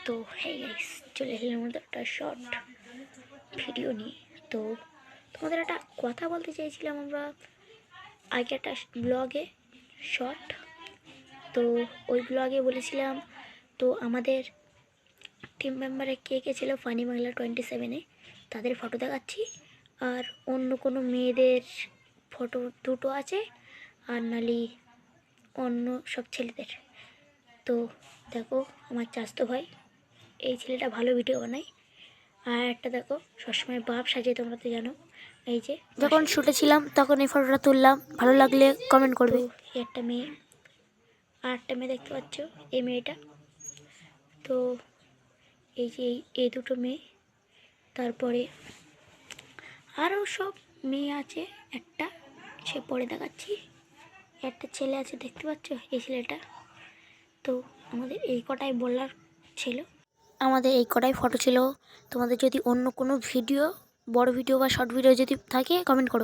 তো hey guys, চলে এলাম আমাদের একটা শর্ট ভিডিও নিয়ে। তো তোমাদের একটা কথা বলতে চাইছিলাম, আমরা আগে একটা ব্লগে শর্ট, তো ওই ব্লগে বলেছিলাম তো আমাদের টিম মেম্বারে কে কে ছিল ফানি বাংলা 27-এ তাদের ফটো দেখাচ্ছি, আর অন্য কোনো মেয়েদের ফটো দুটো আছে, আর নালি অন্য সব ছেলেদের। তো দেখো, আমার চাচাতো ভাই, এই ছেলেটা ভালো ভিডিও বানায়। আর একটা দেখো, সবসময় বাপ সাজে, তোমরা তো জানো। এই যে যখন শুটে ছিলাম তখন এই ফটোটা তুললাম, ভালো লাগলে কমেন্ট করবে। এই একটা মেয়ে, আর একটা মেয়ে দেখতে পাচ্ছ, এই মেয়েটা। তো এই যে এই দুটো মেয়ে, তারপরে আরও সব মেয়ে আছে, একটা সে পরে দেখাচ্ছি। একটা ছেলে আছে, দেখতে পাচ্ছ এই ছেলেটা। তো আমাদের এই কটাই বলার ছিল, আমাদের এই কটাই ফটো ছিল। তোমাদের যদি অন্য কোনো ভিডিও, বড় ভিডিও বা শর্ট ভিডিও যদি থাকে কমেন্ট করো।